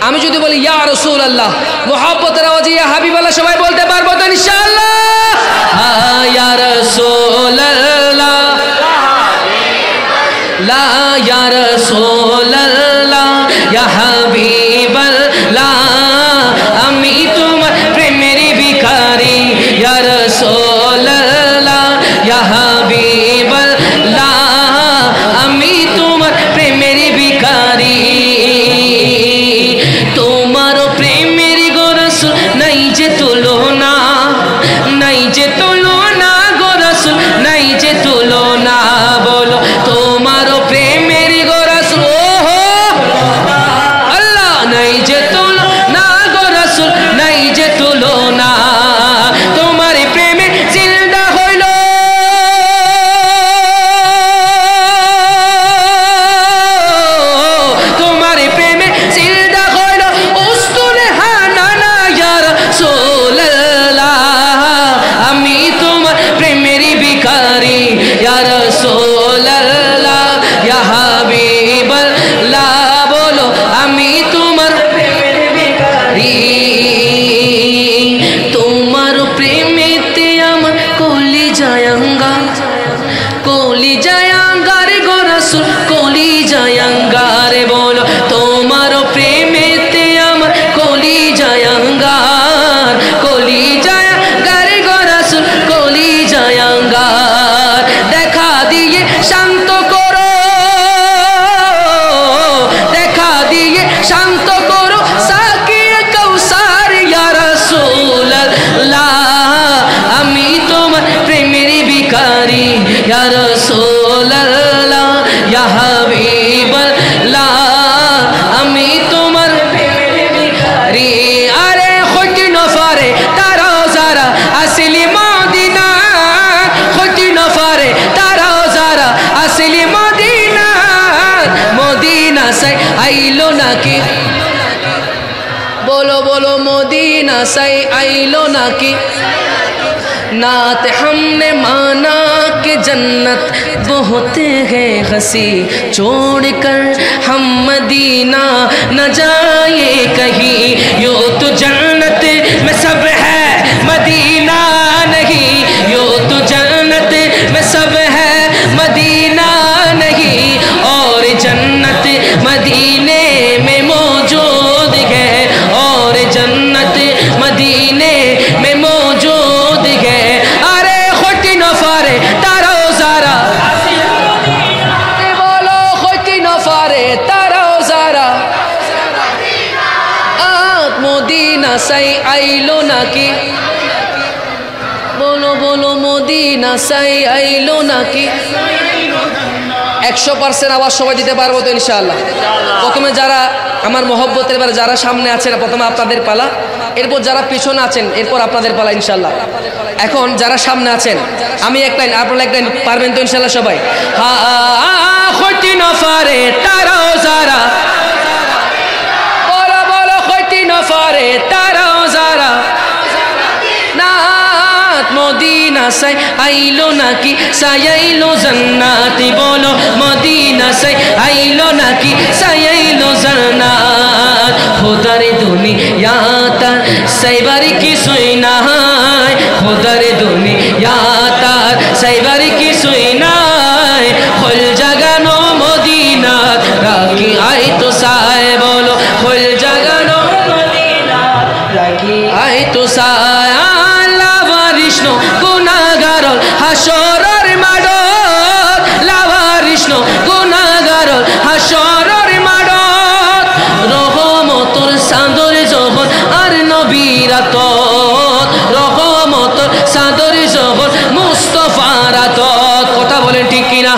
আমি যদি বলি ইয়া রাসূলুল্লাহ মুহাব্বতের আওয়াজে ইয়া হাবিবাল্লাহ সবাই বলতে পারবো তো ইনশাআল্লাহ। হ্যাঁ ইয়া রাসূলুল্লাহ লা ইয়া রাসূলুল্লাহ ইয়া হাবিবাল্লাহ আমি তোমার প্রেমেরই ভিখারি या रसूल अल्लाह या हबीब अल्लाह আমি তোমার প্রেমেরই ভিখারি তোমার প্রেমের গো রাসূল নাই যে তুলনা নাই যে তুলনা গো রাসূল নাই যে তুলনা বলো তোমার প্রেমের গো রাসূল ওহো আল্লাহ से आइलो ना कि बोलो बोलो मदीना से आइलो ना कि नात हमने माना कि जन्नत बहुत है हंसी छोड़ कर हम मदीना न जाए कहीं यो तो जन्नत में सब है मदीना नहीं यो तो जन्नत में सब है मदीना नहीं और जन्नत मदीने में मौजूद है और जन्नत मदीने में मौजूद है अरे खोटी न फारे तारो ज़ारा बोलो खोटी न फारे तारो ज़ारा मदीना से आइलो ना कि बोलो बोलो मदीना से आइलो ना कि 100% আওয়াজ সবাই দিতে পারবো তো ইনশাআল্লাহ প্রথমে যারা আমার মহব্বতের এবারে যারা সামনে আছেন প্রথমে আপনাদের পালা এরপর যারা পিছনে আছেন এরপর আপনাদের পালা ইনশাআল্লাহ এখন যারা সামনে আছেন আমি এক লাইন আপনারা এক লাইন পারবেন তো ইনশাআল্লাহ সবাই হা খুঁটি নফারে তারা যারা বলো বলো খুঁটি নফারে তারা যারা मदीना से आइलो ना कि सायलो जन्नती बोलो मदीना से आइलो ना कि सायलो जन्नत खुदा रे दुनिया तार साइबारी की सुइना है खुदा रे दुनिया तार साइबारी की सुइना है खुल जगनो मदीना राखी आई तो साए बोलो खुल जगनो मदीना राखी आई तो साए गुनागारल हाशरर माडत लावारिष्ण गुनागारल हाशरर माडत रहमतुर सादर जहर आर नबीरात रहमतुर सादर जहर मुस्तफार आतत কথা বলেন ঠিক কি না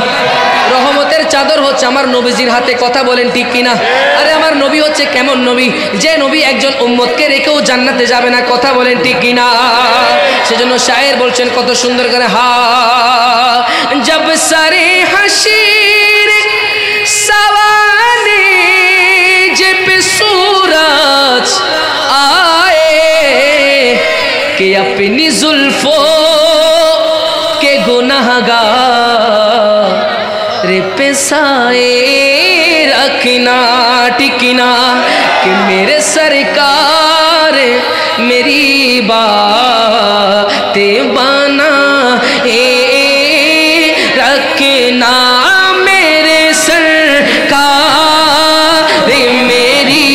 রহমতের চাদর হচ্ছে আমার নবীজির হাতে কথা বলেন ঠিক কি না আরে আমার নবী হচ্ছে কেমন নবী যে নবী একজন উম্মতকে রেখেও জান্নাতে যাবে না কথা বলেন ঠিক কি না সেজন্য শায়ের বলছেন কত সুন্দর করে হা জব সারে হাসির সওয়ানে যে पे सूरज आए कि अपनी जुल्फों के गुनाहगार रे पेशाए रखना टिकना कि मेरे सरकार मेरी बातें बना रखना मेरे सरकार मेरी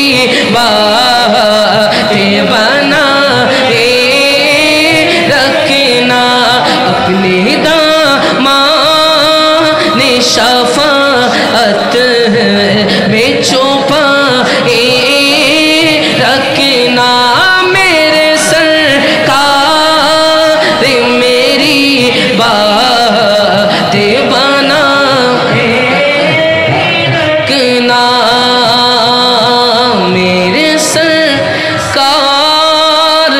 बातें बना रखना अपने दामन शफाअत में छुपा रखना मेरे सरकार मेरी बातें बना रखना मेरे सरकार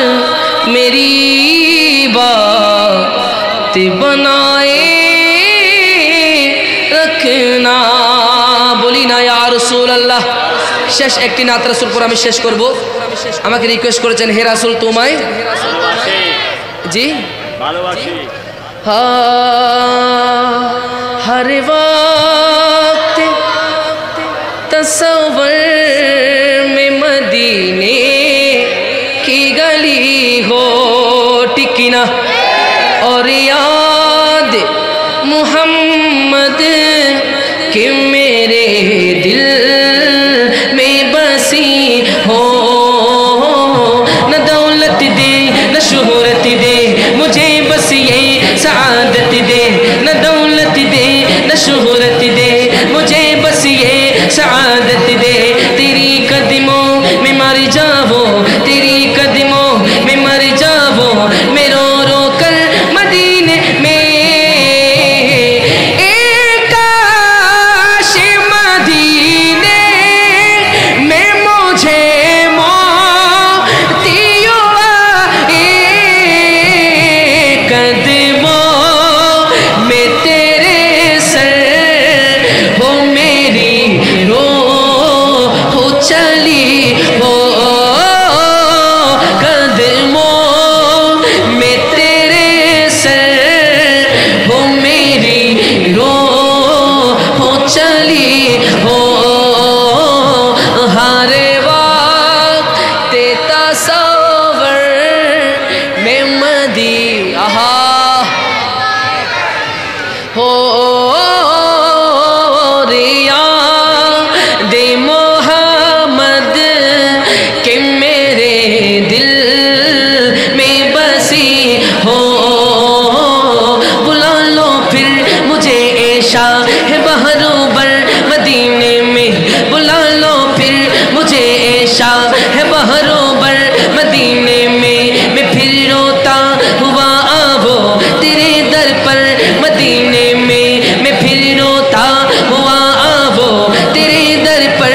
मेरी बातें बनाए रखना বলি না ইয়া রাসূলুল্লাহ শেষ একটি নাত রাসূল পর আমি শেষ করব আমাকে রিকোয়েস্ট করেছেন হে রাসূল তোমায় জি ভালোবাসি हर वक्त तस्वर में मदीने की गली हो टिकना और याद मुहम्मद कि मेरे दिल में बसी हो न दौलत दे न शोहरत दे मुझे बस ये सआदत दे न दौलत दे न शोहरत दे मुझे बस ये सआदत दे तेरी कदमों में मर जाओ तेरी कदमों में मर जाओ मैं रो रो कर मदीने में एक काश बहरों बर मदीने में मैं फिर रोता हुआ आवो तेरे दर पर मदीने में मैं फिर रोता हुआ आवो तेरे दर पर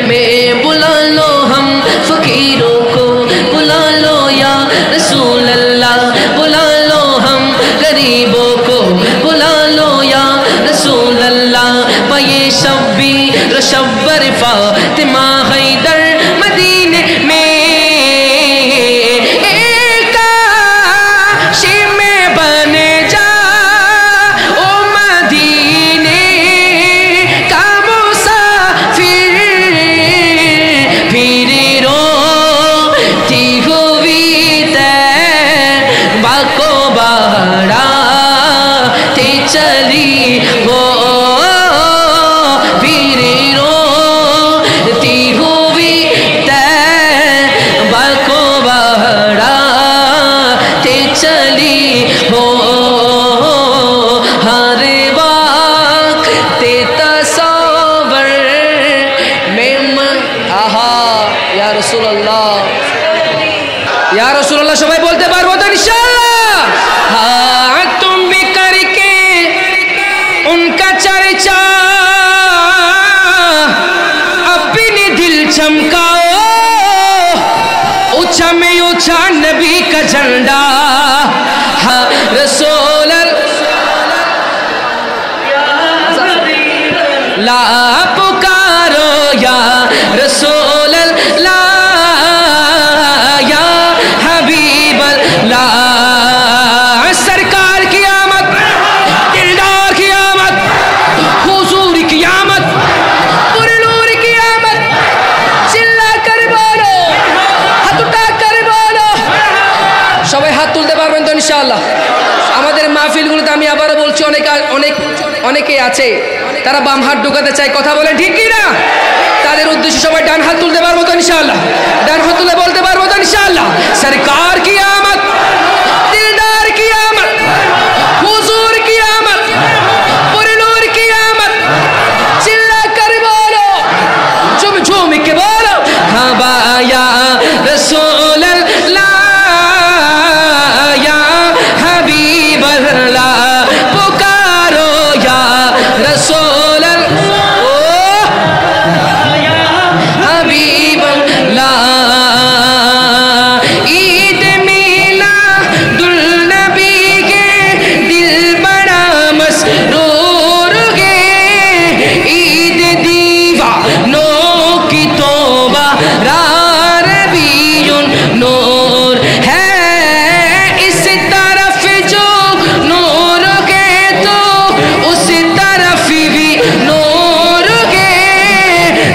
मैं बुला लो हम फकीरों को बुला लो या रसूल अल्लाह बुला लो हम गरीबों को बुला लो या रसूल अल्लाह पाये शब्बी रशब्बर फातिमा हैदर मदीने में एकाशी में बन जा ओ मदीने का मुसाफिर फिर रोती हुई तैबा को बढ़ाते चली हो फिर रोती हुई तैबा को बढ़ाते चली हो हर वक्त तसव्वुर में आहा या रसूल अल्लाह या रसूल अल्लाह সবাই বলতে পারবো তো ইনশাআল্লাহ हाँ तुम भी करके उनका चर्चा अपने दिल चमकाओ ऊंचा में ऊंचा नबी का झंडा हाँ रसूल ला पुकारो या रसूल ला या हबीब ला सरकार की आमद दिलदार की आमद हुजूर की आमद पुरनूर की आमद चिल्ला कर बोलो हाथ उठा कर बोलो সবাই হাত তুলতে পারবেন তো ইনশাআল্লাহ আমাদের মাহফিলগুলোতে আমি আবারও বলছি অনেকে আছে তারা বাম হাত ঢোকাতে চায় কথা বলেন ঠিক কি না তাদের উদ্দেশ্যে সবাই ডান হাত তুলতে পারবো তো ইনশাআল্লাহ ডান হাত তুলে বলতে পারবো তো ইনশাআল্লাহ সরকার কি আমত দিলদার কি আমত হুজুর কি আমত পুরনূর কি আমত চিল্লা कर बोलो झूम झूम के बोलो हाँ बाया रसूल अल्लाह या हबीब अल्लाह पुकारो या रसूल हबीब अल्लाह ईद मिलादुल नबी के दिल बड़ा मसरूर गे ईद दीवानों की तौबा रबीउन नूर है इस तरफ जो नूर के तो उस तरफ भी नूर के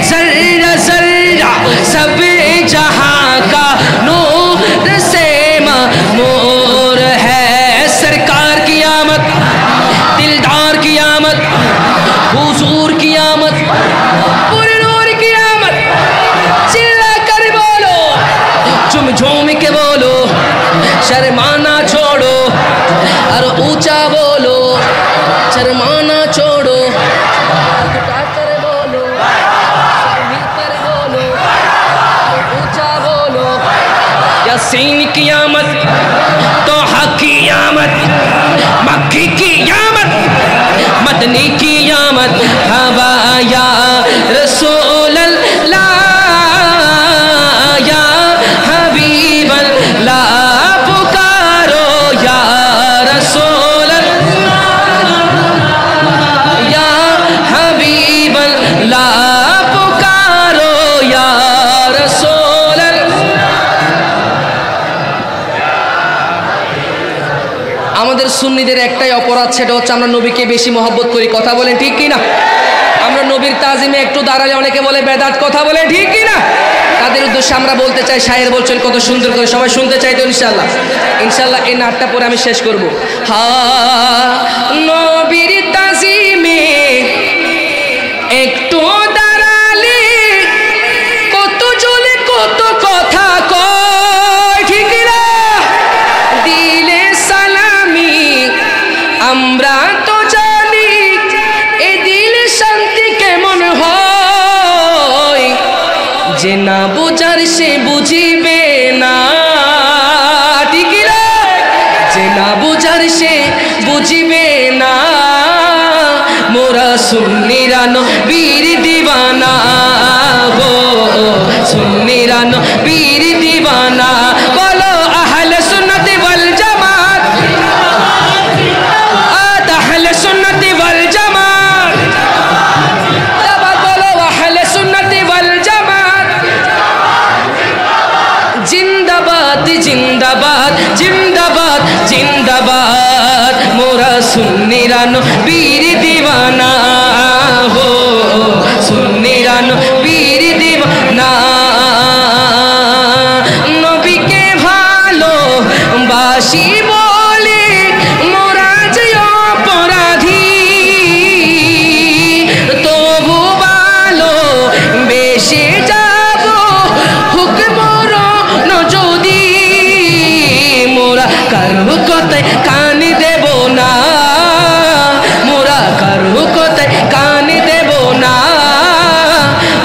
जर्रा जर्रा सब जहां का नूर से मामूर है सरकार की आमद दिलदार की आमद हुजूर की आमद पुरनूर की आमद चिल्ला कर बोलो झूम झूम के बोलो शर्माना छोड़ो और ऊंचा बोलो शर्माना छोड़ो उठा कर बोलो मिलकर बोलो ऊंचा बोलो यासीन की आमद तोहा की आमद मक्की की आमद मदनी की आमद हवा या रसूल अल्लाह या हबीब अल्लाह पुकारो या रसूल अल्लाह या हबीब अल्लाह पुकारो या रसूल আমাদের সুন্নিদের একটাই অপরাধ সেটা হচ্ছে আমরা নবীকে বেশি মহব্বত করি কথা বলেন ঠিক কি না আমরা নবীর তাজিমে একটু দাঁড়ালে অনেকে বলে বেদাত কথা বলেন ঠিক কি না তাদের উদ্দেশ্যে আমরা বলতে চাই শায়ের বলছেন কত সুন্দর করে সবাই শুনতে চাই তো ইনশাআল্লাহ ইনশাআল্লাহ এই নাটটা পরে আমি শেষ করব হা নবীর তাজিমে একটু দাঁড়ালে কত জ্বলে কত কথা কয় ঠিক না দিলে সালামি আমরা তো জানি এ দিলে শান্তি কেমন হয় যে না বোঝার সে বুঝিবে না, ঠিক না? যে না বুঝার সে বুঝিবে না, মোরা সুন্নিরা নবীর দিওয়ানা গো, সুন্নিরা নবীর দিওয়ানা। বলো আহলে সুন্নাত ওয়াল জামাত, আহলে সুন্নাত ওয়াল জামাত, আবার বলো আহলে সুন্নাত ওয়াল জামাত। জিন্দাবাদ জিন্দাবাদ জিন্দাবাদ জিন্দাবাদ, মোরা সুন্নিরা নবীর দিওয়ানা হো, সুন্নিরা নবীর দিওয়ানা। নবীকে ভালোবাসি বলে মোরা যে অপরাধী, তবু ভালো বেশে যাব হুকমর যদি, মোরা কারো কথায় কান দেব না, মোরা কারো কথায় কান দেব না,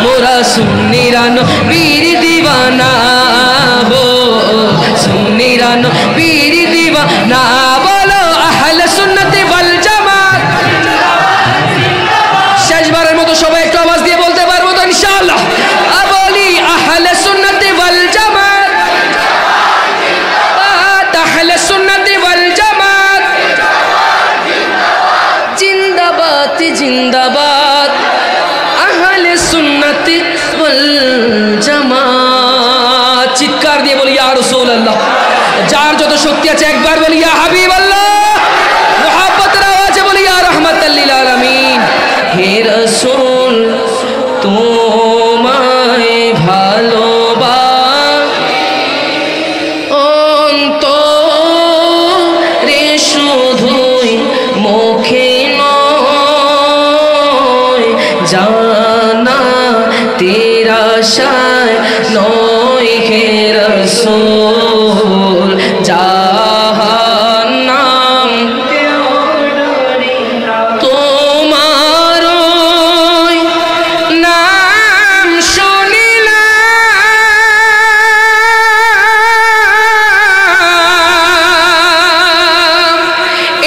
মোরা সুন্নিরা নবীর দিওয়ানা হো, সুন্নিরা নবীর দিওয়ানা। বলো আহলে সুন্নাত ওয়াল জামাত। শেষবারের মতো সবাই একটু আওয়াজ দিয়ে বলতে পারবো তো ইনশাআল্লাহ? বলি আহলে সুন্নাত ওয়াল জামাত, আহলে সুন্নাত ওয়াল জামাত। জিন্দাবাদ জিন্দাবাদ আহলে সুন্নাত ওয়াল জামাত। চিৎকার দিয়ে বলি ইয়া রাসূলুল্লাহ। যার যত শক্তি আছে একবার বলি ইয়া হাবিবাল্লাহ। মুহাব্বতের আওয়াজে বলি ইয়া রাহমাতাল লিল আলামিন। হে রাসূল তোমায় ভালোবাসি অন্তরে শুধুই মুখে নয়, জানা তেরা শায় নয় হে রাসূল, জাহান্নাম তোমার নাম শুনিলাম,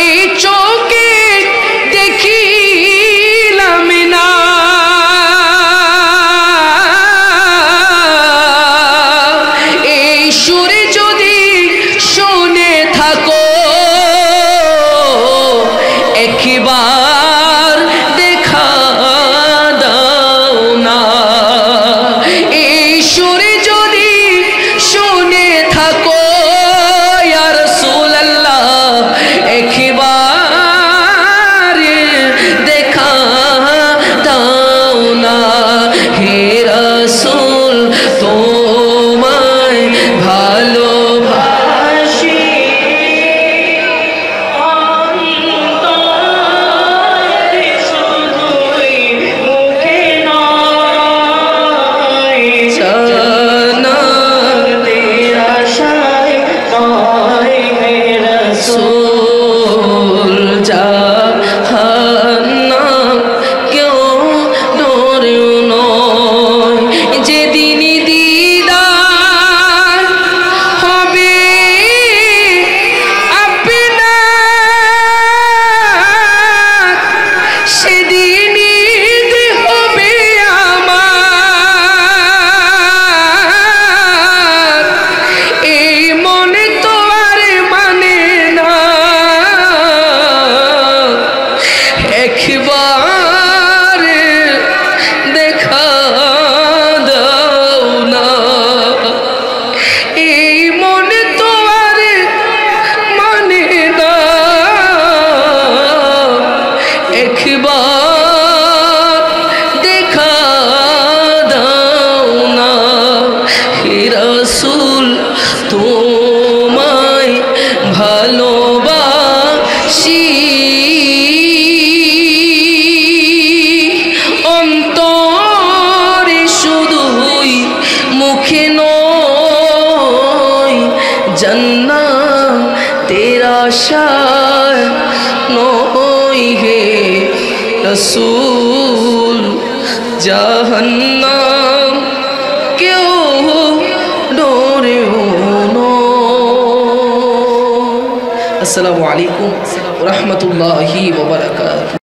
এই চোখে দেখিলাম না, এই সুরে যদি শুনে থাকো একবার দেখা দাও না, এই সুরে যদি শুনে থাকো ইয়া রাসূলুল্লাহ একবার দেখা দাও না। হে রাসূল তোমায় ভালোবাসি অন্তরে শুধুই মুখে নয়, জানা তেরা শায় নয় হে রাসূল, জাহান্নাম কেউ ডরেও নয়। যেদিন দিদার হবে আপনার, সেদিন ঈদ হবে আমার, এই মনে তো আর মানে না, একবার দেখা দাও না, এই মনে তো আর মানে না, একবার দেখা দাও না। হে রাসূল তোমায় ভালোবাসি অন্তরে শুধুই মুখে নয়, জান্নাত তেরা শায় নয় হে রাসূল, জাহান্নাম কেউ আসসালামু আলাইকুম ওয়া রাহমাতুল্লাহি ওয়া বারাকাতুহু।